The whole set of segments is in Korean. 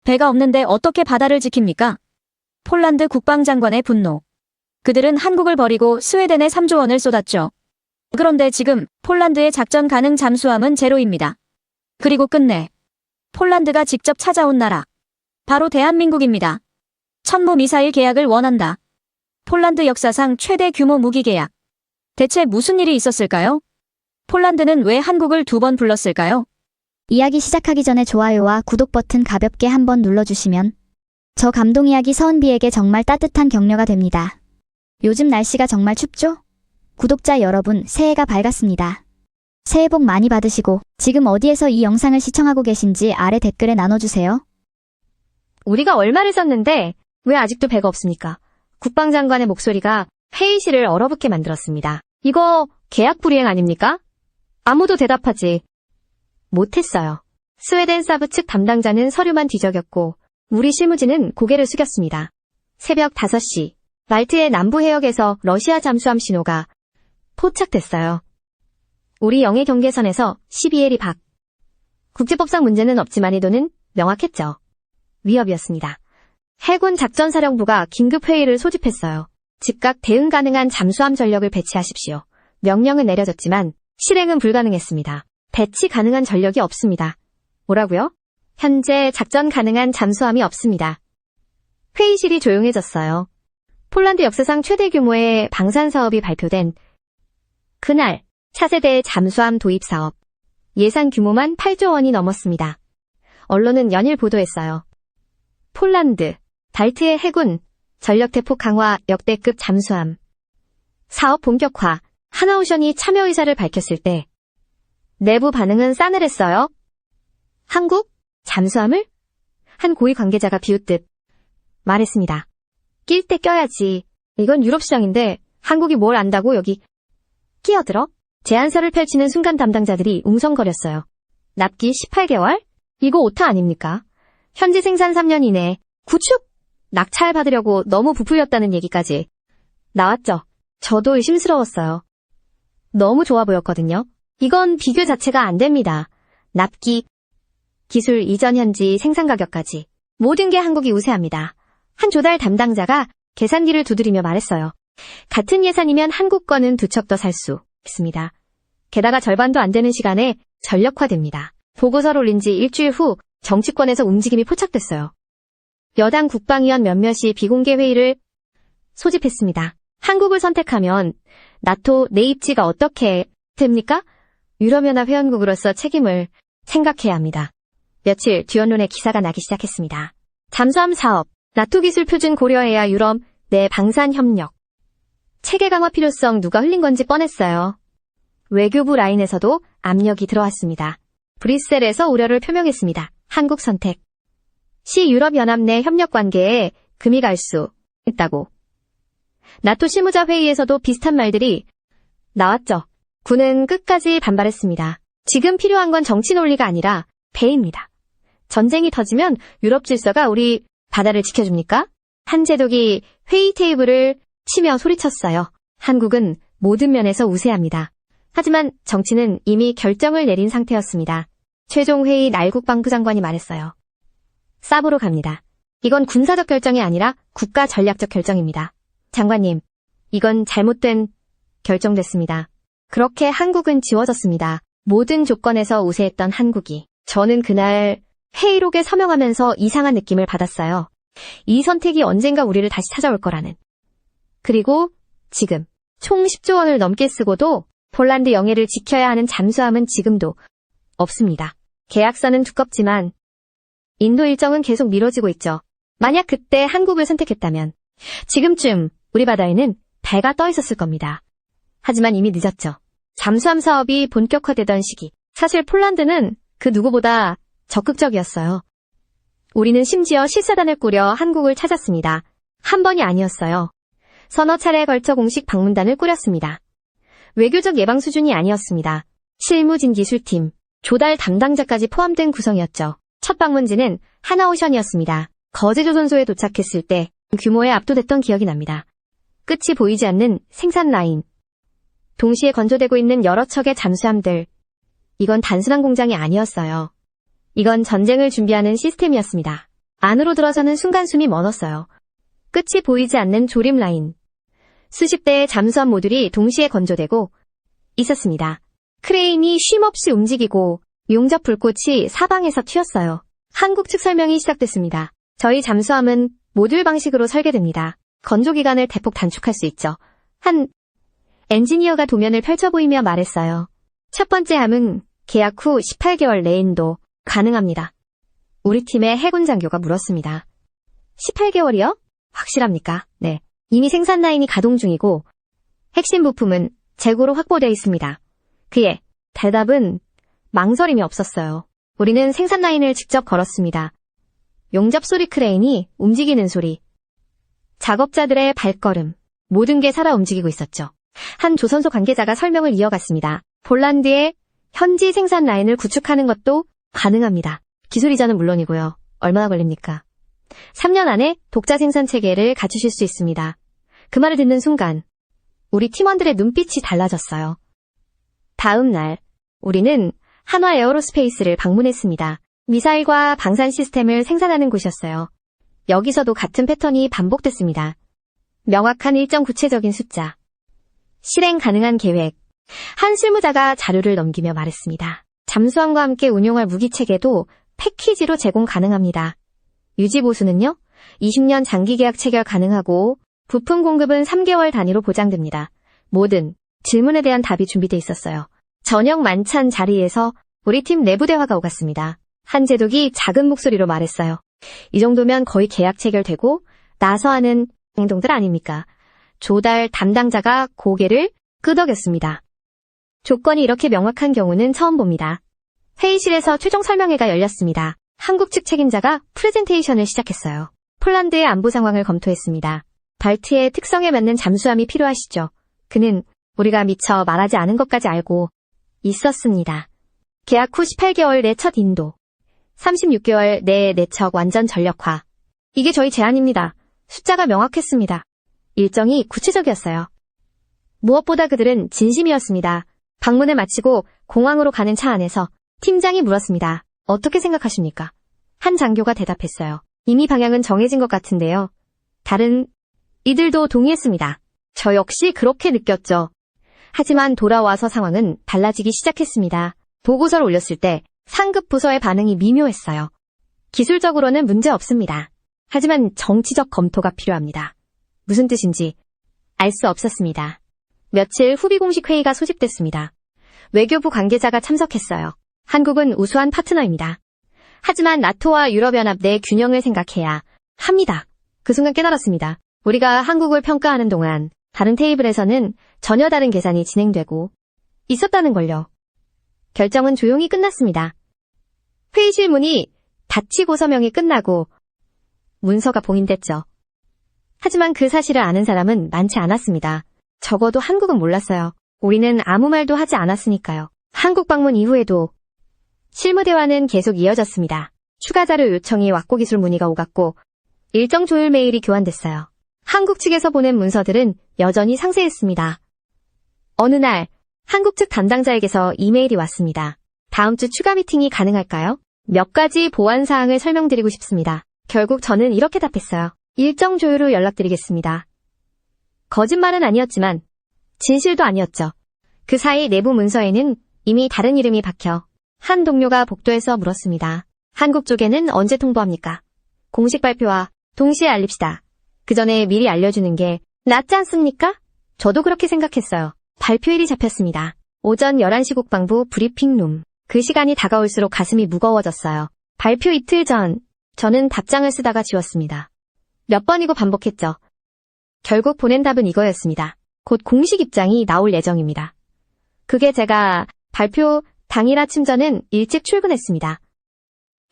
배가 없는데 어떻게 바다를 지킵니까? 폴란드 국방장관의 분노. 그들은 한국을 버리고 스웨덴에 3조 원을 쏟았죠. 그런데 지금 폴란드의 작전 가능 잠수함은 제로입니다. 그리고 끝내 폴란드가 직접 찾아온 나라. 바로 대한민국입니다. 천무 미사일 계약을 원한다. 폴란드 역사상 최대 규모 무기 계약. 대체 무슨 일이 있었을까요? 폴란드는 왜 한국을 2번 불렀을까요? 이야기 시작하기 전에 좋아요와 구독 버튼 가볍게 한번 눌러주시면 저 감동 이야기 서은비에게 정말 따뜻한 격려가 됩니다. 요즘 날씨가 정말 춥죠? 구독자 여러분, 새해가 밝았습니다. 새해 복 많이 받으시고 지금 어디에서 이 영상을 시청하고 계신지 아래 댓글에 나눠주세요. 우리가 얼마를 썼는데 왜 아직도 배가 없습니까? 국방장관의 목소리가 회의실을 얼어붙게 만들었습니다. 이거 계약 불이행 아닙니까? 아무도 대답하지 못했어요. 스웨덴 사브 측 담당자는 서류만 뒤적였고 우리 실무진은 고개를 숙였습니다. 새벽 5시 말트의 남부 해역에서 러시아 잠수함 신호가 포착됐어요. 우리 영해 경계선에서 12L이 밖. 국제법상 문제는 없지만 의도는 명확했죠. 위협이었습니다. 해군 작전사령부가 긴급회의를 소집했어요. 즉각 대응 가능한 잠수함 전력을 배치하십시오. 명령은 내려졌지만 실행은 불가능했습니다. 배치 가능한 전력이 없습니다. 뭐라고요? 현재 작전 가능한 잠수함이 없습니다. 회의실이 조용해졌어요. 폴란드 역사상 최대 규모의 방산 사업이 발표된 그날 차세대 잠수함 도입 사업. 예산 규모만 8조 원이 넘었습니다. 언론은 연일 보도했어요. 폴란드, 발트의 해군, 전력 대폭 강화 역대급 잠수함. 사업 본격화, 하나오션이 참여 의사를 밝혔을 때 내부 반응은 싸늘했어요. 한국? 잠수함을? 한 고위 관계자가 비웃듯 말했습니다. 낄 때 껴야지. 이건 유럽 시장인데 한국이 뭘 안다고 여기 끼어들어? 제안서를 펼치는 순간 담당자들이 웅성거렸어요. 납기 18개월? 이거 오타 아닙니까? 현지 생산 3년 이내 구축? 낙찰 받으려고 너무 부풀렸다는 얘기까지 나왔죠. 저도 의심스러웠어요. 너무 좋아 보였거든요. 이건 비교 자체가 안 됩니다. 납기, 기술 이전 현지 생산 가격까지 모든 게 한국이 우세합니다. 한 조달 담당자가 계산기를 두드리며 말했어요. 같은 예산이면 한국 거는 2척 더 살 수 있습니다. 게다가 절반도 안 되는 시간에 전력화됩니다. 보고서를 올린 지 일주일 후 정치권에서 움직임이 포착됐어요. 여당 국방위원 몇몇이 비공개 회의를 소집했습니다. 한국을 선택하면 나토 내 입지가 어떻게 됩니까? 유럽연합 회원국으로서 책임을 생각해야 합니다. 며칠 뒤 언론에 기사가 나기 시작했습니다. 잠수함 사업, 나토 기술 표준 고려해야 유럽 내 방산 협력. 체계 강화 필요성 누가 흘린 건지 뻔했어요. 외교부 라인에서도 압력이 들어왔습니다. 브뤼셀에서 우려를 표명했습니다. 한국 선택 시 유럽연합 내 협력 관계에 금이 갈 수 있다고. 나토 실무자 회의에서도 비슷한 말들이 나왔죠. 군은 끝까지 반발했습니다. 지금 필요한 건 정치 논리가 아니라 배입니다. 전쟁이 터지면 유럽 질서가 우리 바다를 지켜줍니까? 한 제독이 회의 테이블을 치며 소리쳤어요. 한국은 모든 면에서 우세합니다. 하지만 정치는 이미 결정을 내린 상태였습니다. 최종 회의 날 국방부 장관이 말했어요. 사브로 갑니다. 이건 군사적 결정이 아니라 국가 전략적 결정입니다. 장관님, 이건 잘못된 결정됐습니다. 그렇게 한국은 지워졌습니다. 모든 조건에서 우세했던 한국이. 저는 그날 회의록에 서명하면서 이상한 느낌을 받았어요. 이 선택이 언젠가 우리를 다시 찾아올 거라는. 그리고 지금 총 10조 원을 넘게 쓰고도 폴란드 영해를 지켜야 하는 잠수함은 지금도 없습니다. 계약서는 두껍지만 인도 일정은 계속 미뤄지고 있죠. 만약 그때 한국을 선택했다면 지금쯤 우리 바다에는 배가 떠 있었을 겁니다. 하지만 이미 늦었죠. 잠수함 사업이 본격화되던 시기. 사실 폴란드는 그 누구보다 적극적이었어요. 우리는 심지어 실사단을 꾸려 한국을 찾았습니다. 한 번이 아니었어요. 서너 차례에 걸쳐 공식 방문단을 꾸렸습니다. 외교적 예방 수준이 아니었습니다. 실무진 기술팀, 조달 담당자까지 포함된 구성이었죠. 첫 방문지는 하나오션이었습니다. 거제조선소에 도착했을 때 규모에 압도됐던 기억이 납니다. 끝이 보이지 않는 생산 라인. 동시에 건조되고 있는 여러 척의 잠수함들. 이건 단순한 공장이 아니었어요. 이건 전쟁을 준비하는 시스템이었습니다. 안으로 들어서는 순간 숨이 멎었어요. 끝이 보이지 않는 조림 라인. 수십 대의 잠수함 모듈이 동시에 건조되고 있었습니다. 크레인이 쉼없이 움직이고 용접 불꽃이 사방에서 튀었어요. 한국 측 설명이 시작됐습니다. 저희 잠수함은 모듈 방식으로 설계됩니다. 건조 기간을 대폭 단축할 수 있죠. 한 엔지니어가 도면을 펼쳐 보이며 말했어요. 첫 번째 함은 계약 후 18개월 내인도 가능합니다. 우리 팀의 해군 장교가 물었습니다. 18개월이요? 확실합니까? 네. 이미 생산 라인이 가동 중이고 핵심 부품은 재고로 확보되어 있습니다. 그의 대답은 망설임이 없었어요. 우리는 생산 라인을 직접 걸었습니다. 용접 소리, 크레인이 움직이는 소리, 작업자들의 발걸음, 모든 게 살아 움직이고 있었죠. 한 조선소 관계자가 설명을 이어갔습니다. 폴란드의 현지 생산 라인을 구축하는 것도 가능합니다. 기술 이전은 물론이고요. 얼마나 걸립니까? 3년 안에 독자 생산 체계를 갖추실 수 있습니다. 그 말을 듣는 순간 우리 팀원들의 눈빛이 달라졌어요. 다음 날 우리는 한화 에어로스페이스를 방문했습니다. 미사일과 방산 시스템을 생산하는 곳이었어요. 여기서도 같은 패턴이 반복됐습니다. 명확한 일정, 구체적인 숫자, 실행 가능한 계획. 한 실무자가 자료를 넘기며 말했습니다. 잠수함과 함께 운용할 무기체계도 패키지로 제공 가능합니다. 유지보수는요? 20년 장기 계약 체결 가능하고 부품 공급은 3개월 단위로 보장됩니다. 모든 질문에 대한 답이 준비돼 있었어요. 저녁 만찬 자리에서 우리 팀 내부 대화가 오갔습니다. 한 제독이 작은 목소리로 말했어요. 이 정도면 거의 계약 체결되고 나서 하는 행동들 아닙니까? 조달 담당자가 고개를 끄덕였습니다. 조건이 이렇게 명확한 경우는 처음 봅니다. 회의실에서 최종 설명회가 열렸습니다. 한국 측 책임자가 프레젠테이션을 시작했어요. 폴란드의 안보 상황을 검토했습니다. 발트의 특성에 맞는 잠수함이 필요하시죠. 그는 우리가 미처 말하지 않은 것까지 알고 있었습니다. 계약 후 18개월 내 첫 인도, 36개월 내에 내척 완전 전력화. 이게 저희 제안입니다. 숫자가 명확했습니다. 일정이 구체적이었어요. 무엇보다 그들은 진심이었습니다. 방문을 마치고 공항으로 가는 차 안에서 팀장이 물었습니다. 어떻게 생각하십니까? 한 장교가 대답했어요. 이미 방향은 정해진 것 같은데요. 다른 이들도 동의했습니다. 저 역시 그렇게 느꼈죠. 하지만 돌아와서 상황은 달라지기 시작했습니다. 보고서를 올렸을 때 상급 부서의 반응이 미묘했어요. 기술적으로는 문제 없습니다. 하지만 정치적 검토가 필요합니다. 무슨 뜻인지 알 수 없었습니다. 며칠 후 비공식 회의가 소집됐습니다. 외교부 관계자가 참석했어요. 한국은 우수한 파트너입니다. 하지만 나토와 유럽연합 내 균형을 생각해야 합니다. 그 순간 깨달았습니다. 우리가 한국을 평가하는 동안 다른 테이블에서는 전혀 다른 계산이 진행되고 있었다는 걸요. 결정은 조용히 끝났습니다. 회의실 문이 닫히고 서명이 끝나고 문서가 봉인됐죠. 하지만 그 사실을 아는 사람은 많지 않았습니다. 적어도 한국은 몰랐어요. 우리는 아무 말도 하지 않았으니까요. 한국 방문 이후에도 실무 대화는 계속 이어졌습니다. 추가 자료 요청이 왔고 기술 문의가 오갔고 일정 조율 메일이 교환됐어요. 한국 측에서 보낸 문서들은 여전히 상세했습니다. 어느 날 한국 측 담당자에게서 이메일이 왔습니다. 다음 주 추가 미팅이 가능할까요? 몇 가지 보완 사항을 설명드리고 싶습니다. 결국 저는 이렇게 답했어요. 일정 조율 후 연락드리겠습니다. 거짓말은 아니었지만 진실도 아니었죠. 그 사이 내부 문서에는 이미 다른 이름이 박혀 한 동료가 복도에서 물었습니다. 한국 쪽에는 언제 통보합니까? 공식 발표와 동시에 알립시다. 그 전에 미리 알려주는 게 낫지 않습니까? 저도 그렇게 생각했어요. 발표일이 잡혔습니다. 오전 11시 국방부 브리핑룸. 그 시간이 다가올수록 가슴이 무거워졌어요. 발표 이틀 전, 저는 답장을 쓰다가 지웠습니다. 몇 번이고 반복했죠. 결국 보낸 답은 이거였습니다. 곧 공식 입장이 나올 예정입니다. 그게 제가 발표 당일 아침 저는 일찍 출근했습니다.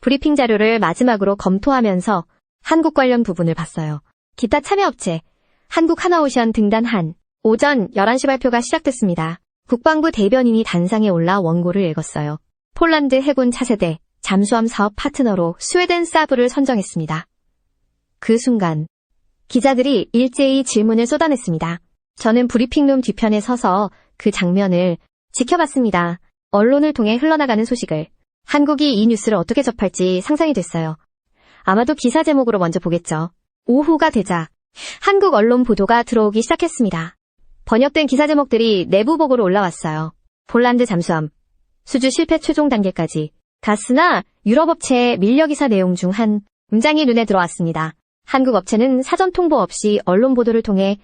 브리핑 자료를 마지막으로 검토하면서 한국 관련 부분을 봤어요. 기타 참여업체, 한국 하나오션 등단 한. 오전 11시 발표가 시작됐습니다. 국방부 대변인이 단상에 올라 원고를 읽었어요. 폴란드 해군 차세대 잠수함 사업 파트너로 스웨덴 사브를 선정했습니다. 그 순간 기자들이 일제히 질문을 쏟아냈습니다. 저는 브리핑룸 뒤편에 서서 그 장면을 지켜봤습니다. 언론을 통해 흘러나가는 소식을 한국이 이 뉴스를 어떻게 접할지 상상이 됐어요. 아마도 기사 제목으로 먼저 보겠죠. 오후가 되자 한국 언론 보도가 들어오기 시작했습니다. 번역된 기사 제목들이 내부 보고로 올라왔어요. 폴란드 잠수함, 수주 실패 최종 단계까지. 가스나 유럽 업체의 밀려 기사 내용 중 한 문장이 눈에 들어왔습니다. 한국 업체는 사전 통보 없이 언론 보도를 통해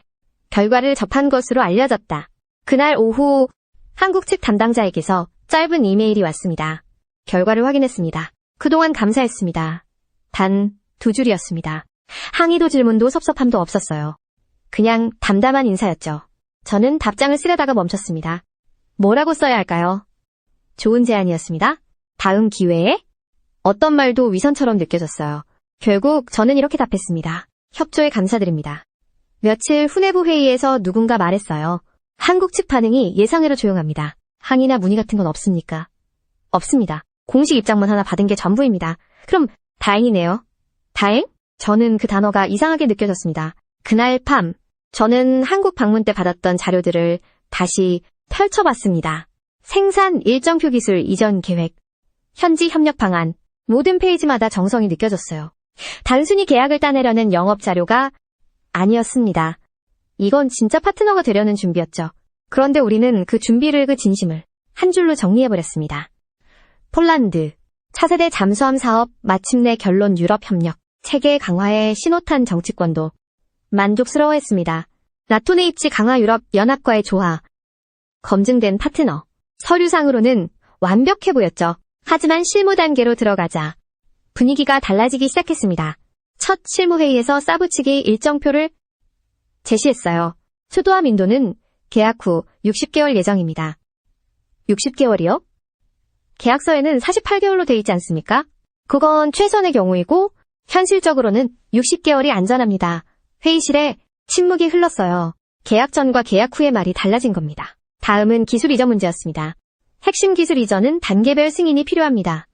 결과를 접한 것으로 알려졌다. 그날 오후 한국 측 담당자에게서 짧은 이메일이 왔습니다. 결과를 확인했습니다. 그동안 감사했습니다. 단 2줄이었습니다. 항의도 질문도 섭섭함도 없었어요. 그냥 담담한 인사였죠. 저는 답장을 쓰려다가 멈췄습니다. 뭐라고 써야 할까요? 좋은 제안이었습니다. 다음 기회에? 어떤 말도 위선처럼 느껴졌어요. 결국 저는 이렇게 답했습니다. 협조에 감사드립니다. 며칠 후 내부 회의에서 누군가 말했어요. 한국 측 반응이 예상외로 조용합니다. 항의나 문의 같은 건 없습니까? 없습니다. 공식 입장문 하나 받은 게 전부입니다. 그럼 다행이네요. 다행? 저는 그 단어가 이상하게 느껴졌습니다. 그날 밤 저는 한국 방문 때 받았던 자료들을 다시 펼쳐봤습니다. 생산 일정표 기술 이전 계획, 현지 협력 방안, 모든 페이지마다 정성이 느껴졌어요. 단순히 계약을 따내려는 영업 자료가 아니었습니다. 이건 진짜 파트너가 되려는 준비였죠. 그런데 우리는 그 준비를, 그 진심을 한 줄로 정리해버렸습니다. 폴란드, 차세대 잠수함 사업 마침내 결론. 유럽 협력, 체계 강화의 신호탄. 정치권도 만족스러워했습니다. 나토 내 입지 강화. 유럽 연합과의 조화, 검증된 파트너. 서류상으로는 완벽해 보였죠. 하지만 실무 단계로 들어가자 분위기가 달라지기 시작했습니다. 첫 실무회의에서 사브 측이 일정표를 제시했어요. 수도함 인도는 계약 후 60개월 예정입니다. 60개월이요? 계약서에는 48개월로 돼 있지 않습니까? 그건 최선의 경우이고 현실적으로는 60개월이 안전합니다. 회의실에 침묵이 흘렀어요. 계약 전과 계약 후의 말이 달라진 겁니다. 다음은 기술 이전 문제였습니다. 핵심 기술 이전은 단계별 승인이 필요합니다.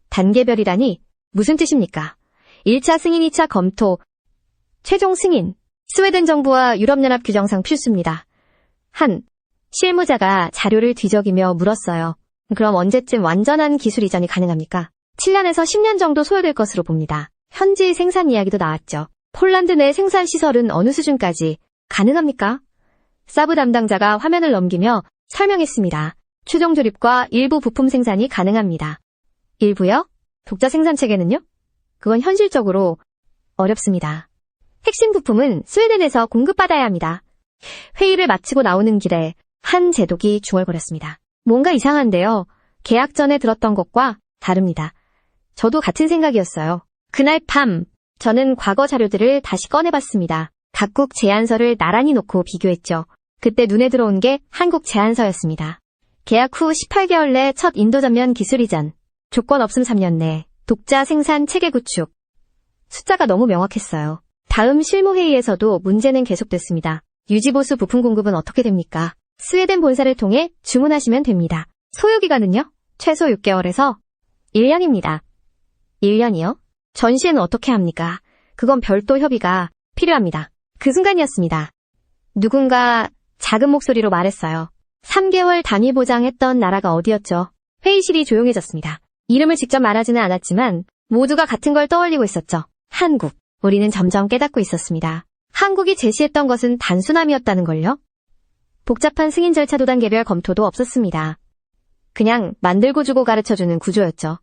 단계별이라니 무슨 뜻입니까? 1차 승인, 2차 검토, 최종 승인. 스웨덴 정부와 유럽연합 규정상 필수입니다. 한 실무자가 자료를 뒤적이며 물었어요. 그럼 언제쯤 완전한 기술 이전이 가능합니까? 7년에서 10년 정도 소요될 것으로 봅니다. 현지 생산 이야기도 나왔죠. 폴란드 내 생산 시설은 어느 수준까지 가능합니까? 사브 담당자가 화면을 넘기며 설명했습니다. 최종 조립과 일부 부품 생산이 가능합니다. 일부요? 독자 생산 체계는요? 그건 현실적으로 어렵습니다. 핵심 부품은 스웨덴에서 공급받아야 합니다. 회의를 마치고 나오는 길에 한 제독이 중얼거렸습니다. 뭔가 이상한데요. 계약 전에 들었던 것과 다릅니다. 저도 같은 생각이었어요. 그날 밤 저는 과거 자료들을 다시 꺼내봤습니다. 각국 제안서를 나란히 놓고 비교했죠. 그때 눈에 들어온 게 한국 제안서였습니다. 계약 후 18개월 내 첫 인도 전면 기술 이전, 조건 없음 3년 내 독자 생산 체계 구축. 숫자가 너무 명확했어요. 다음 실무회의에서도 문제는 계속됐습니다. 유지보수 부품 공급은 어떻게 됩니까? 스웨덴 본사를 통해 주문하시면 됩니다. 소요기간은요? 최소 6개월에서 1년입니다. 1년이요? 전시회는 어떻게 합니까? 그건 별도 협의가 필요합니다. 그 순간이었습니다. 누군가 작은 목소리로 말했어요. 3개월 단위 보장했던 나라가 어디였죠? 회의실이 조용해졌습니다. 이름을 직접 말하지는 않았지만 모두가 같은 걸 떠올리고 있었죠. 한국. 우리는 점점 깨닫고 있었습니다. 한국이 제시했던 것은 단순함이었다는 걸요. 복잡한 승인 절차 도단계별 검토도 없었습니다. 그냥 만들고 주고 가르쳐주는 구조였죠.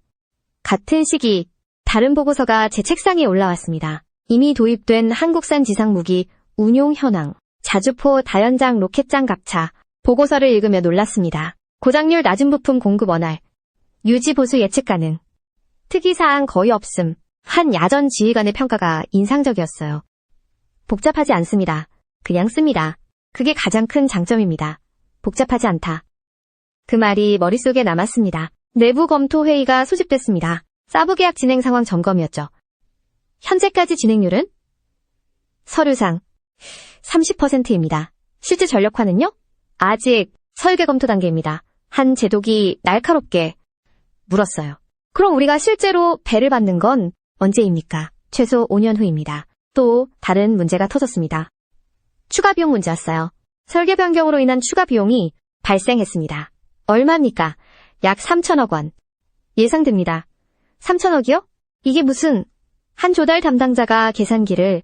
같은 시기 다른 보고서가 제 책상에 올라왔습니다. 이미 도입된 한국산 지상무기 운용 현황, 자주포 다연장 로켓장 갑차. 보고서를 읽으며 놀랐습니다. 고장률 낮은 부품 공급 원활, 유지 보수 예측 가능, 특이사항 거의 없음. 한 야전 지휘관의 평가가 인상적이었어요. 복잡하지 않습니다. 그냥 씁니다. 그게 가장 큰 장점입니다. 복잡하지 않다. 그 말이 머릿속에 남았습니다. 내부 검토 회의가 소집됐습니다. 사브 계약 진행 상황 점검이었죠. 현재까지 진행률은? 서류상 30%입니다. 실제 전력화는요? 아직 설계 검토 단계입니다. 한 제독이 날카롭게 물었어요. 그럼 우리가 실제로 배를 받는 건 언제입니까? 최소 5년 후입니다. 또 다른 문제가 터졌습니다. 추가 비용 문제였어요. 설계 변경으로 인한 추가 비용이 발생했습니다. 얼마입니까? 약 3천억 원. 예상됩니다. 3천억이요? 이게 무슨 한 조달 담당자가 계산기를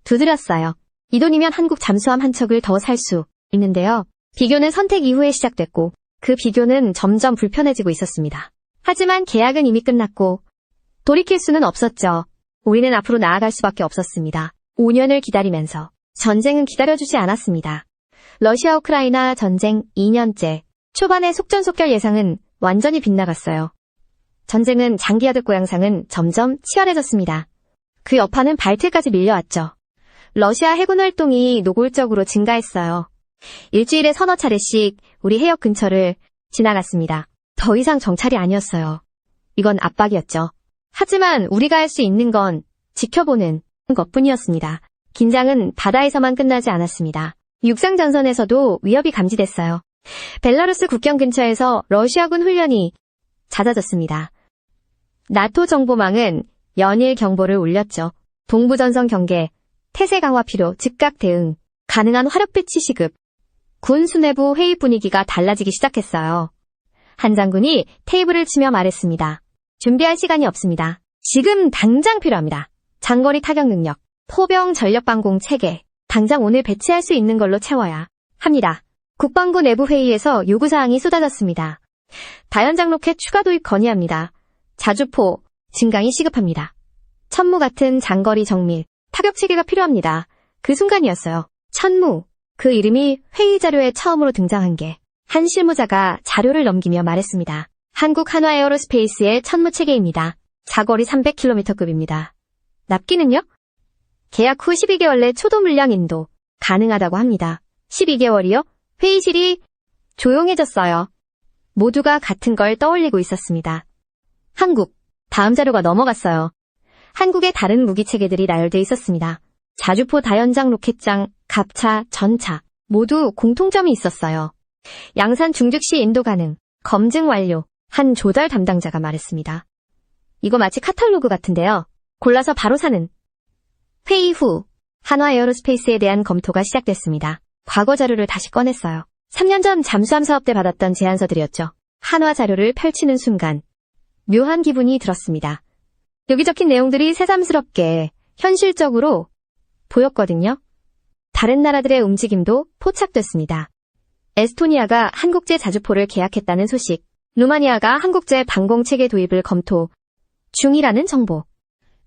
두드렸어요. 이 돈이면 한국 잠수함 한 척을 더 살 수 있는데요. 비교는 선택 이후에 시작됐고 그 비교는 점점 불편해지고 있었습니다. 하지만 계약은 이미 끝났고 돌이킬 수는 없었죠. 우리는 앞으로 나아갈 수밖에 없었습니다. 5년을 기다리면서 전쟁은 기다려주지 않았습니다. 러시아 우크라이나 전쟁 2년째. 초반의 속전속결 예상은 완전히 빗나갔어요. 전쟁은 장기화될 고양상은 점점 치열해졌습니다. 그 여파는 발트까지 밀려왔죠. 러시아 해군 활동이 노골적으로 증가했어요. 일주일에 서너 차례씩 우리 해역 근처를 지나갔습니다. 더 이상 정찰이 아니었어요. 이건 압박이었죠. 하지만 우리가 할 수 있는 건 지켜보는 것뿐이었습니다. 긴장은 바다에서만 끝나지 않았습니다. 육상 전선에서도 위협이 감지됐어요. 벨라루스 국경 근처에서 러시아군 훈련이 잦아졌습니다. 나토 정보망은 연일 경보를 울렸죠. 동부전선 경계, 태세 강화 필요, 즉각 대응, 가능한 화력 배치 시급. 군 수뇌부 회의 분위기가 달라지기 시작했어요. 한 장군이 테이블을 치며 말했습니다. 준비할 시간이 없습니다. 지금 당장 필요합니다. 장거리 타격 능력, 포병 전력방공 체계, 당장 오늘 배치할 수 있는 걸로 채워야 합니다. 국방부 내부 회의에서 요구사항이 쏟아졌습니다. 다연장 로켓 추가 도입 건의합니다. 자주포 증강이 시급합니다. 천무 같은 장거리 정밀 타격 체계가 필요합니다. 그 순간이었어요. 천무, 그 이름이 회의 자료에 처음으로 등장한 게 한 실무자가 자료를 넘기며 말했습니다. 한국 한화에어로스페이스의 천무 체계입니다. 자거리 300km급입니다. 납기는요? 계약 후 12개월 내 초도 물량 인도 가능하다고 합니다. 12개월이요? 회의실이 조용해졌어요. 모두가 같은 걸 떠올리고 있었습니다. 한국, 다음 자료가 넘어갔어요. 한국의 다른 무기 체계들이 나열돼 있었습니다. 자주포 다연장 로켓장, 갑차, 전차 모두 공통점이 있었어요. 양산 중즉시 인도 가능, 검증 완료. 한 조달 담당자가 말했습니다. 이거 마치 카탈로그 같은데요. 골라서 바로 사는. 회의 후 한화에어로스페이스에 대한 검토가 시작됐습니다. 과거 자료를 다시 꺼냈어요. 3년 전 잠수함 사업 때 받았던 제안서들이었죠. 한화 자료를 펼치는 순간 묘한 기분이 들었습니다. 여기 적힌 내용들이 새삼스럽게 현실적으로 보였거든요. 다른 나라들의 움직임도 포착됐습니다. 에스토니아가 한국제 자주포를 계약했다는 소식, 루마니아가 한국제 방공체계 도입을 검토 중이라는 정보,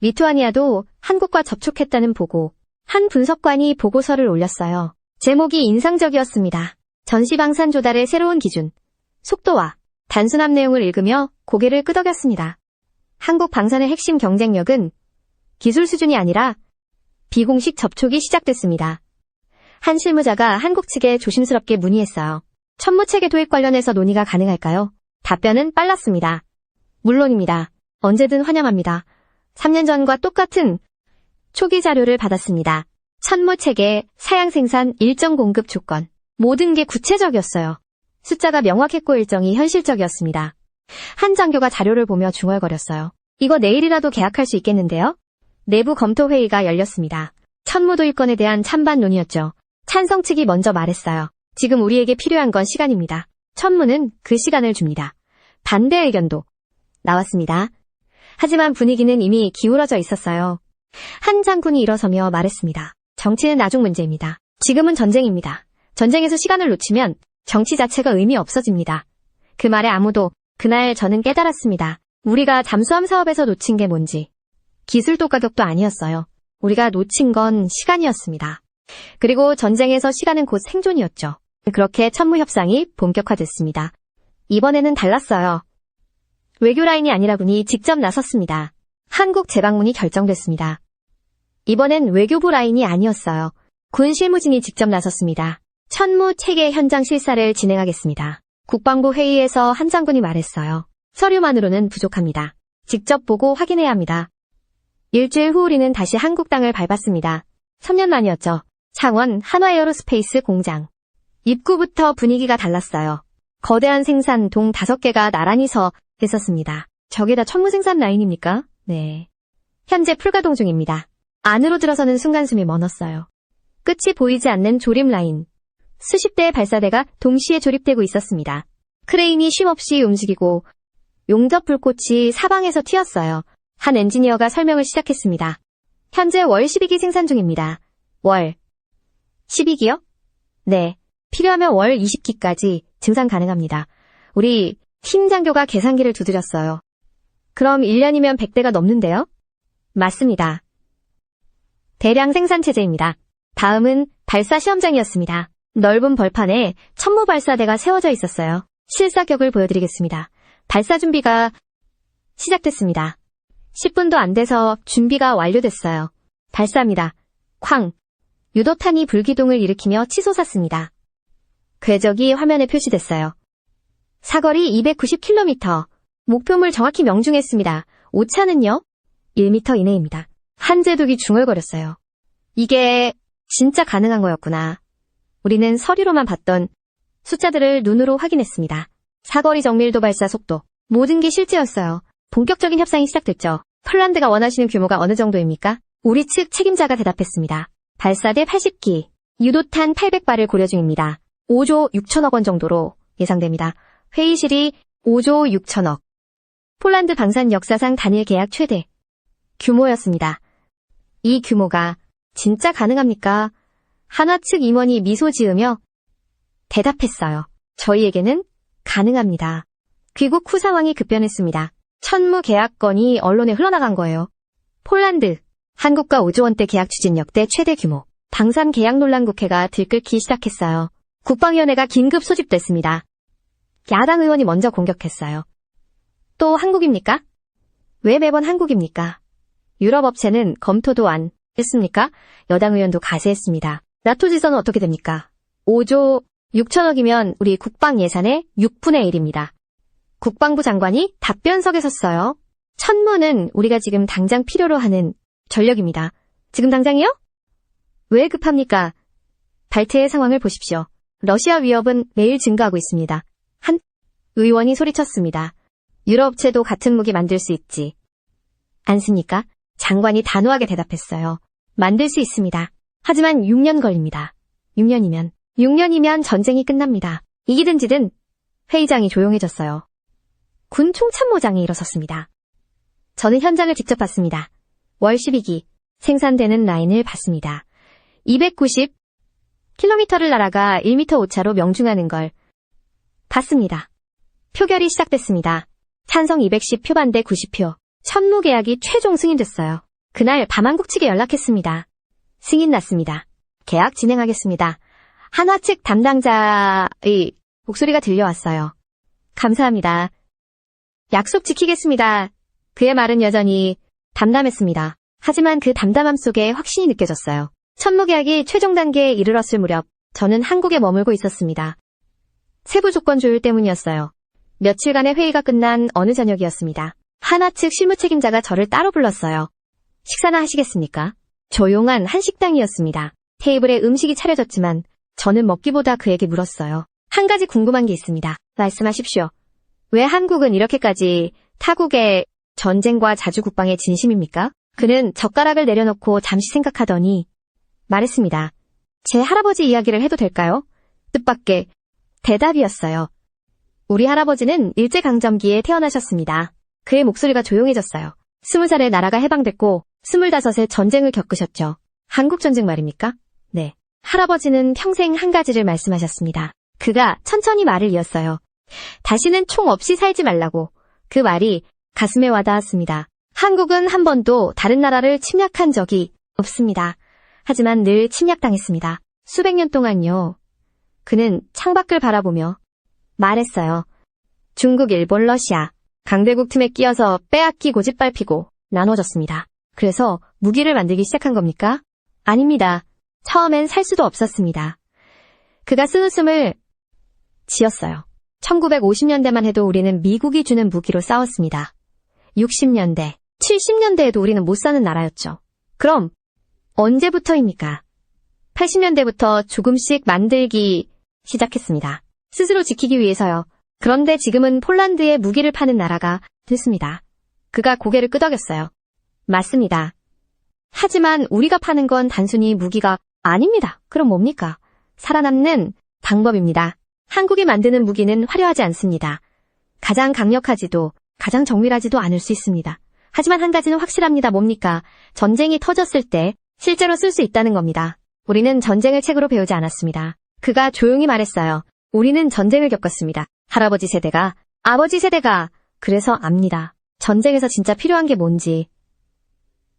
리투아니아도 한국과 접촉했다는 보고, 한 분석관이 보고서를 올렸어요. 제목이 인상적이었습니다. 전시방산 조달의 새로운 기준, 속도와 단순함 내용을 읽으며 고개를 끄덕였습니다. 한국 방산의 핵심 경쟁력은 기술 수준이 아니라 비공식 접촉이 시작됐습니다. 한 실무자가 한국 측에 조심스럽게 문의했어요. 천무체계 도입 관련해서 논의가 가능할까요? 답변은 빨랐습니다. 물론입니다. 언제든 환영합니다. 3년 전과 똑같은 초기 자료를 받았습니다. 천무체계, 사양 생산, 일정 공급 조건. 모든 게 구체적이었어요. 숫자가 명확했고 일정이 현실적이었습니다. 한 장교가 자료를 보며 중얼거렸어요. 이거 내일이라도 계약할 수 있겠는데요? 내부 검토 회의가 열렸습니다. 천무 도입건에 대한 찬반 논의였죠. 찬성 측이 먼저 말했어요. 지금 우리에게 필요한 건 시간입니다. 천무는 그 시간을 줍니다. 반대 의견도 나왔습니다. 하지만 분위기는 이미 기울어져 있었어요. 한 장군이 일어서며 말했습니다. 정치는 나중 문제입니다. 지금은 전쟁입니다. 전쟁에서 시간을 놓치면 정치 자체가 의미 없어집니다. 그 말에 아무도 그날 저는 깨달았습니다. 우리가 잠수함 사업에서 놓친 게 뭔지. 기술도 가격도 아니었어요. 우리가 놓친 건 시간이었습니다. 그리고 전쟁에서 시간은 곧 생존이었죠. 그렇게 천무 협상이 본격화됐습니다. 이번에는 달랐어요. 외교 라인이 아니라 군이 직접 나섰습니다. 한국 재방문이 결정됐습니다. 이번엔 외교부 라인이 아니었어요. 군 실무진이 직접 나섰습니다. 천무 체계 현장 실사를 진행하겠습니다. 국방부 회의에서 한 장군이 말했어요. 서류만으로는 부족합니다. 직접 보고 확인해야 합니다. 일주일 후 우리는 다시 한국 땅을 밟았습니다. 3년 만이었죠. 창원 한화에어로스페이스 공장. 입구부터 분위기가 달랐어요. 거대한 생산 동 5개가 나란히 서 있었습니다. 저게 다 천무 생산 라인입니까? 네. 현재 풀가동 중입니다. 안으로 들어서는 순간 숨이 멎었어요. 끝이 보이지 않는 조립 라인. 수십 대의 발사대가 동시에 조립되고 있었습니다. 크레인이 쉼없이 움직이고 용접 불꽃이 사방에서 튀었어요. 한 엔지니어가 설명을 시작했습니다. 현재 월 12기 생산 중입니다. 월 12기요? 네. 필요하면 월 20기까지 증산 가능합니다. 우리 팀 장교가 계산기를 두드렸어요. 그럼 1년이면 100대가 넘는데요? 맞습니다. 대량 생산 체제입니다. 다음은 발사 시험장이었습니다. 넓은 벌판에 천무 발사대가 세워져 있었어요. 실사격을 보여드리겠습니다. 발사 준비가 시작됐습니다. 10분도 안 돼서 준비가 완료됐어요. 발사합니다. 쾅! 유도탄이 불기둥을 일으키며 치솟았습니다. 궤적이 화면에 표시됐어요. 사거리 290km. 목표물 정확히 명중했습니다. 오차는요? 1m 이내입니다. 한제독이 중얼거렸어요. 이게 진짜 가능한 거였구나. 우리는 서류로만 봤던 숫자들을 눈으로 확인했습니다. 사거리 정밀도 발사 속도. 모든 게 실제였어요. 본격적인 협상이 시작됐죠. 폴란드가 원하시는 규모가 어느 정도입니까? 우리 측 책임자가 대답했습니다. 발사대 80기, 유도탄 800발을 고려 중입니다. 5조 6천억 원 정도로 예상됩니다. 회의실이 5조 6천억. 폴란드 방산 역사상 단일 계약 최대 규모였습니다. 이 규모가 진짜 가능합니까? 한화 측 임원이 미소 지으며 대답했어요. 저희에게는 가능합니다. 귀국 후 상황이 급변했습니다. 천무 계약건이 언론에 흘러나간 거예요. 폴란드, 한국과 5조 원대 계약 추진 역대 최대 규모. 방산 계약 논란 국회가 들끓기 시작했어요. 국방위원회가 긴급 소집됐습니다. 야당 의원이 먼저 공격했어요. 또 한국입니까? 왜 매번 한국입니까? 유럽 업체는 검토도 안 했습니까? 여당 의원도 가세했습니다. 나토 지선은 어떻게 됩니까? 5조 6천억이면 우리 국방 예산의 6분의 1입니다. 국방부 장관이 답변석에 섰어요. 천무는 우리가 지금 당장 필요로 하는 전력입니다. 지금 당장이요? 왜 급합니까? 발트의 상황을 보십시오. 러시아 위협은 매일 증가하고 있습니다. 한 의원이 소리쳤습니다. 유럽 업체도 같은 무기 만들 수 있지 않습니까? 장관이 단호하게 대답했어요. 만들 수 있습니다. 하지만 6년 걸립니다. 6년이면 전쟁이 끝납니다. 이기든 지든. 회의장이 조용해졌어요. 군 총참모장이 일어섰습니다. 저는 현장을 직접 봤습니다. 월 12기 생산되는 라인을 봤습니다. 290km를 날아가 1m 오차로 명중하는 걸 봤습니다. 표결이 시작됐습니다. 찬성 210 표 반대 90표. 천무 계약이 최종 승인됐어요. 그날 밤한국 측에 연락했습니다. 승인 났습니다. 계약 진행하겠습니다. 한화 측 담당자의 목소리가 들려왔어요. 감사합니다. 약속 지키겠습니다. 그의 말은 여전히 담담했습니다. 하지만 그 담담함 속에 확신이 느껴졌어요. 천무 계약이 최종 단계에 이르렀을 무렵 저는 한국에 머물고 있었습니다. 세부 조건 조율 때문이었어요. 며칠간의 회의가 끝난 어느 저녁이었습니다. 한화 측 실무 책임자가 저를 따로 불렀어요. 식사나 하시겠습니까? 조용한 한 식당이었습니다. 테이블에 음식이 차려졌지만 저는 먹기보다 그에게 물었어요. 한 가지 궁금한 게 있습니다. 말씀하십시오. 왜 한국은 이렇게까지 타국의 전쟁과 자주국방에 진심입니까? 그는 젓가락을 내려놓고 잠시 생각하더니 말했습니다. 제 할아버지 이야기를 해도 될까요? 뜻밖의 대답이었어요. 우리 할아버지는 일제강점기에 태어나셨습니다. 그의 목소리가 조용해졌어요. 20살에 나라가 해방됐고 25에 전쟁을 겪으셨죠. 한국전쟁 말입니까? 네. 할아버지는 평생 한 가지를 말씀하셨습니다. 그가 천천히 말을 이었어요. 다시는 총 없이 살지 말라고. 그 말이 가슴에 와닿았습니다. 한국은 한 번도 다른 나라를 침략한 적이 없습니다. 하지만 늘 침략당했습니다. 수백 년 동안요. 그는 창밖을 바라보며 말했어요. 중국, 일본, 러시아. 강대국 틈에 끼어서 빼앗기 고집밟히고 나눠졌습니다. 그래서 무기를 만들기 시작한 겁니까? 아닙니다. 처음엔 살 수도 없었습니다. 그가 쓴웃음을 지었어요. 1950년대만 해도 우리는 미국이 주는 무기로 싸웠습니다. 60년대, 70년대에도 우리는 못 사는 나라였죠. 그럼 언제부터입니까? 80년대부터 조금씩 만들기 시작했습니다. 스스로 지키기 위해서요. 그런데 지금은 폴란드에 무기를 파는 나라가 됐습니다. 그가 고개를 끄덕였어요. 맞습니다. 하지만 우리가 파는 건 단순히 무기가 아닙니다. 그럼 뭡니까? 살아남는 방법입니다. 한국이 만드는 무기는 화려하지 않습니다. 가장 강력하지도 가장 정밀하지도 않을 수 있습니다. 하지만 한 가지는 확실합니다. 뭡니까? 전쟁이 터졌을 때 실제로 쓸 수 있다는 겁니다. 우리는 전쟁을 책으로 배우지 않았습니다. 그가 조용히 말했어요. 우리는 전쟁을 겪었습니다. 할아버지 세대가, 아버지 세대가. 그래서 압니다. 전쟁에서 진짜 필요한 게 뭔지.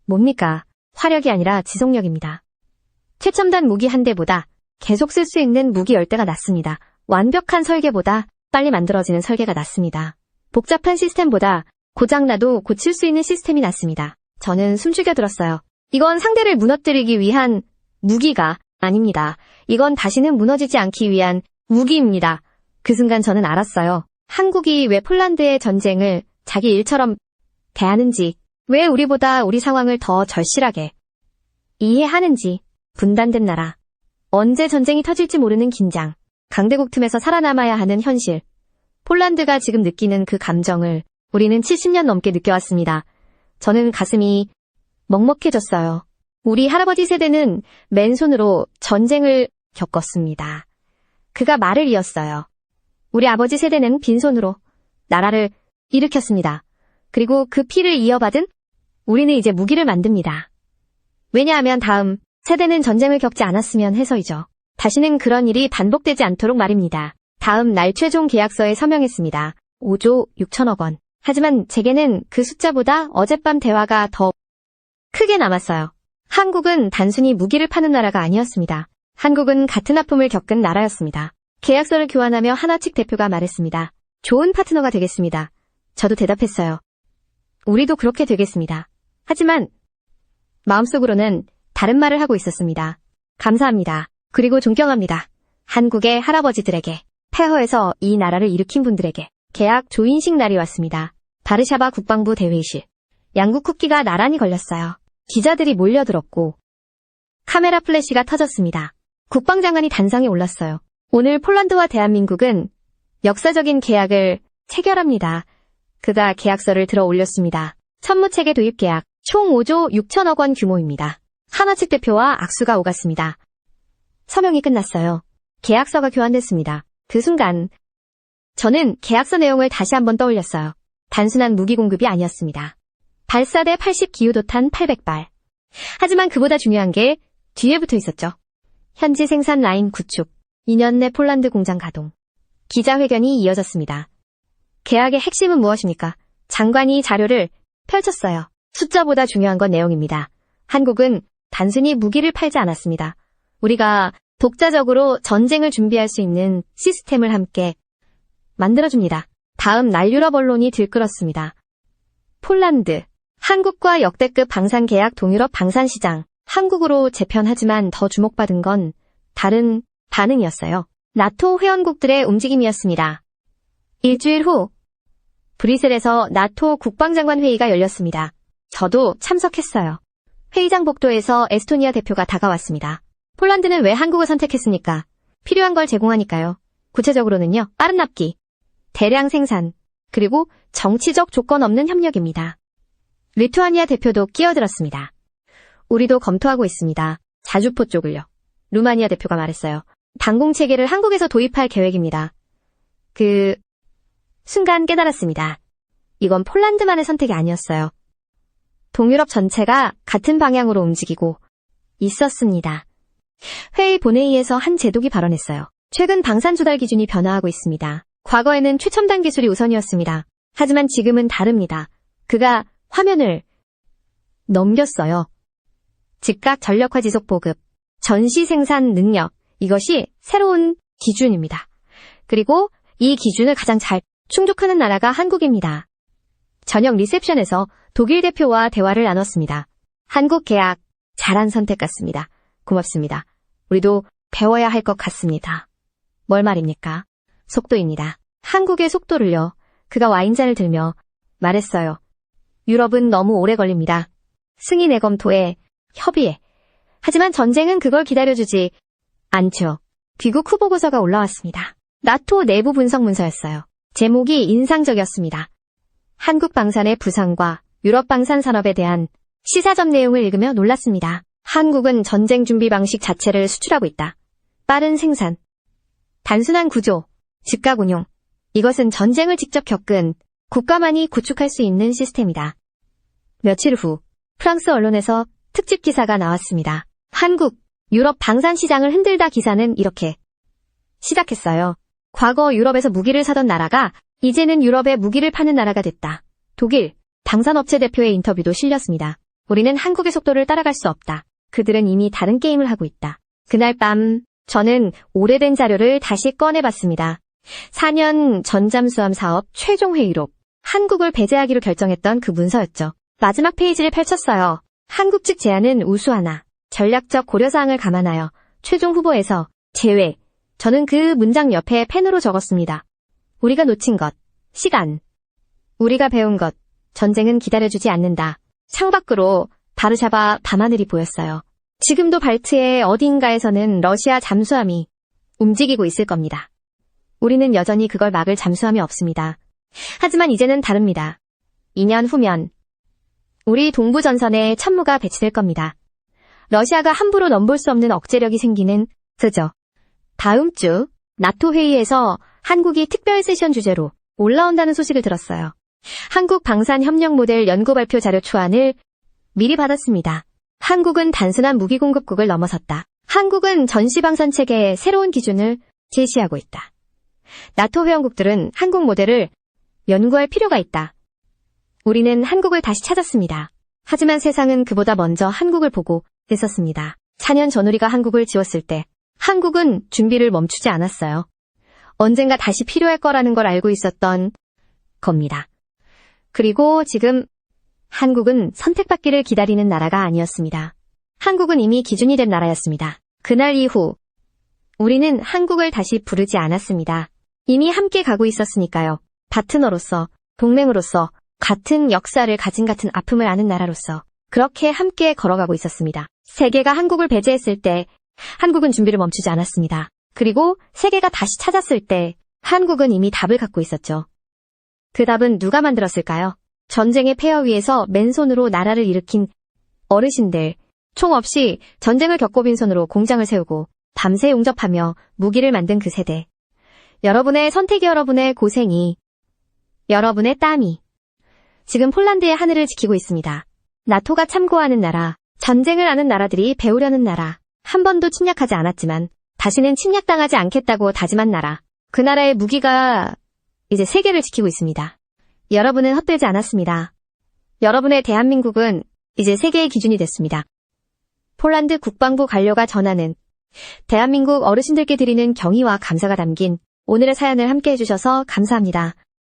뭡니까? 화력이 아니라 지속력입니다. 최첨단 무기 한 대보다 계속 쓸 수 있는 무기 10대가 낫습니다. 완벽한 설계보다 빨리 만들어지는 설계가 낫습니다. 복잡한 시스템보다 고장나도 고칠 수 있는 시스템이 낫습니다. 저는 숨죽여 들었어요. 이건 상대를 무너뜨리기 위한 무기가 아닙니다. 이건 다시는 무너지지 않기 위한 무기입니다. 그 순간 저는 알았어요. 한국이 왜 폴란드의 전쟁을 자기 일처럼 대하는지, 왜 우리보다 우리 상황을 더 절실하게 이해하는지. 분단된 나라, 언제 전쟁이 터질지 모르는 긴장, 강대국 틈에서 살아남아야 하는 현실. 폴란드가 지금 느끼는 그 감정을 우리는 70년 넘게 느껴왔습니다. 저는 가슴이 먹먹해졌어요. 우리 할아버지 세대는 맨손으로 전쟁을 겪었습니다. 그가 말을 이었어요. 우리 아버지 세대는 빈손으로 나라를 일으켰습니다. 그리고 그 피를 이어받은 우리는 이제 무기를 만듭니다. 왜냐하면 다음 세대는 전쟁을 겪지 않았으면 해서이죠. 다시는 그런 일이 반복되지 않도록 말입니다. 다음 날 최종 계약서에 서명했습니다. 5조 6천억 원. 하지만 제게는 그 숫자보다 어젯밤 대화가 더 크게 남았어요. 한국은 단순히 무기를 파는 나라가 아니었습니다. 한국은 같은 아픔을 겪은 나라였습니다. 계약서를 교환하며 하나 측 대표가 말했습니다. 좋은 파트너가 되겠습니다. 저도 대답했어요. 우리도 그렇게 되겠습니다. 하지만 마음속으로는 다른 말을 하고 있었습니다. 감사합니다. 그리고 존경합니다. 한국의 할아버지들에게, 폐허에서 이 나라를 일으킨 분들에게. 계약 조인식 날이 왔습니다. 바르샤바 국방부 대회의실. 양국 국기가 나란히 걸렸어요. 기자들이 몰려들었고 카메라 플래시가 터졌습니다. 국방장관이 단상에 올랐어요. 오늘 폴란드와 대한민국은 역사적인 계약을 체결합니다. 그가 계약서를 들어 올렸습니다. 천무체계 도입 계약, 총 5조 6천억 원 규모입니다. 하나 측 대표와 악수가 오갔습니다. 서명이 끝났어요. 계약서가 교환됐습니다. 그 순간 저는 계약서 내용을 다시 한번 떠올렸어요. 단순한 무기 공급이 아니었습니다. 발사대 80 기유도탄 800발. 하지만 그보다 중요한 게 뒤에 붙어 있었죠. 현지 생산 라인 구축, 2년 내 폴란드 공장 가동. 기자회견이 이어졌습니다. 계약의 핵심은 무엇입니까? 장관이 자료를 펼쳤어요. 숫자보다 중요한 건 내용입니다. 한국은 단순히 무기를 팔지 않았습니다. 우리가 독자적으로 전쟁을 준비할 수 있는 시스템을 함께 만들어줍니다. 다음 날 유럽 언론이 들끓었습니다. 폴란드, 한국과 역대급 방산 계약 동유럽 방산 시장. 한국으로 재편하지만 더 주목받은 건 다른 반응이었어요. 나토 회원국들의 움직임이었습니다. 일주일 후 브뤼셀에서 나토 국방장관 회의가 열렸습니다. 저도 참석했어요. 회의장 복도에서 에스토니아 대표가 다가왔습니다. 폴란드는 왜 한국을 선택했습니까? 필요한 걸 제공하니까요. 구체적으로는요, 빠른 납기, 대량 생산, 그리고 정치적 조건 없는 협력입니다. 리투아니아 대표도 끼어들었습니다. 우리도 검토하고 있습니다. 자주포 쪽을요. 루마니아 대표가 말했어요. 방공체계를 한국에서 도입할 계획입니다. 그 순간 깨달았습니다. 이건 폴란드만의 선택이 아니었어요. 동유럽 전체가 같은 방향으로 움직이고 있었습니다. 회의 본회의에서 한 제독이 발언했어요. 최근 방산 조달 기준이 변화하고 있습니다. 과거에는 최첨단 기술이 우선이었습니다. 하지만 지금은 다릅니다. 그가 화면을 넘겼어요. 즉각 전력화 지속 보급, 전시 생산 능력, 이것이 새로운 기준입니다. 그리고 이 기준을 가장 잘 충족하는 나라가 한국입니다. 저녁 리셉션에서 독일 대표와 대화를 나눴습니다. 한국 계약, 잘한 선택 같습니다. 고맙습니다. 우리도 배워야 할 것 같습니다. 뭘 말입니까? 속도입니다. 한국의 속도를요. 그가 와인잔을 들며 말했어요. 유럽은 너무 오래 걸립니다. 승인 내검토에, 협의에. 하지만 전쟁은 그걸 기다려주지 않죠. 귀국 후보고서가 올라왔습니다. 나토 내부 분석 문서였어요. 제목이 인상적이었습니다. 한국 방산의 부상과 유럽 방산 산업에 대한 시사점 내용을 읽으며 놀랐습니다. 한국은 전쟁 준비 방식 자체를 수출하고 있다. 빠른 생산, 단순한 구조, 즉각 운용. 이것은 전쟁을 직접 겪은 국가만이 구축할 수 있는 시스템이다. 며칠 후 프랑스 언론에서 특집 기사가 나왔습니다. 한국, 유럽 방산 시장을 흔들다. 기사는 이렇게 시작했어요. 과거 유럽에서 무기를 사던 나라가 이제는 유럽에 무기를 파는 나라가 됐다. 독일, 방산업체 대표의 인터뷰도 실렸습니다. 우리는 한국의 속도를 따라갈 수 없다. 그들은 이미 다른 게임을 하고 있다. 그날 밤 저는 오래된 자료를 다시 꺼내봤습니다. 4년 전 잠수함 사업 최종 회의록, 한국을 배제하기로 결정했던 그 문서였죠. 마지막 페이지를 펼쳤어요. 한국 측 제안은 우수하나 전략적 고려사항을 감안하여 최종 후보에서 제외. 저는 그 문장 옆에 펜으로 적었습니다. 우리가 놓친 것, 시간. 우리가 배운 것, 전쟁은 기다려주지 않는다. 창밖으로 바르샤바 밤하늘이 보였어요. 지금도 발트의 어딘가에서는 러시아 잠수함이 움직이고 있을 겁니다. 우리는 여전히 그걸 막을 잠수함이 없습니다. 하지만 이제는 다릅니다. 2년 후면 우리 동부 전선에 참모가 배치될 겁니다. 러시아가 함부로 넘볼 수 없는 억제력이 생기는 그죠. 다음 주 나토 회의에서 한국이 특별 세션 주제로 올라온다는 소식을 들었어요. 한국 방산 협력 모델 연구 발표 자료 초안을 미리 받았습니다. 한국은 단순한 무기 공급국을 넘어섰다. 한국은 전시 방산 체계의 새로운 기준을 제시하고 있다. 나토 회원국들은 한국 모델을 연구할 필요가 있다. 우리는 한국을 다시 찾았습니다. 하지만 세상은 그보다 먼저 한국을 보고 있었습니다. 4년 전 우리가 한국을 지웠을 때 한국은 준비를 멈추지 않았어요. 언젠가 다시 필요할 거라는 걸 알고 있었던 겁니다. 그리고 지금 한국은 선택받기를 기다리는 나라가 아니었습니다. 한국은 이미 기준이 된 나라였습니다. 그날 이후 우리는 한국을 다시 부르지 않았습니다. 이미 함께 가고 있었으니까요. 파트너로서, 동맹으로서, 같은 역사를 가진 같은 아픔을 아는 나라로서 그렇게 함께 걸어가고 있었습니다. 세계가 한국을 배제했을 때 한국은 준비를 멈추지 않았습니다. 그리고 세계가 다시 찾았을 때 한국은 이미 답을 갖고 있었죠. 그 답은 누가 만들었을까요? 전쟁의 폐허 위에서 맨손으로 나라를 일으킨 어르신들, 총 없이 전쟁을 겪고 빈손으로 공장을 세우고 밤새 용접하며 무기를 만든 그 세대. 여러분의 선택이, 여러분의 고생이, 여러분의 땀이 지금 폴란드의 하늘을 지키고 있습니다. 나토가 참고하는 나라, 전쟁을 아는 나라들이 배우려는 나라, 한 번도 침략하지 않았지만 다시는 침략당하지 않겠다고 다짐한 나라. 그 나라의 무기가 이제 세계를 지키고 있습니다. 여러분은 헛되지 않았습니다. 여러분의 대한민국은 이제 세계의 기준이 됐습니다. 폴란드 국방부 관료가 전하는 대한민국 어르신들께 드리는 경의와 감사가 담긴 오늘의 사연을 함께 해주셔서 감사합니다.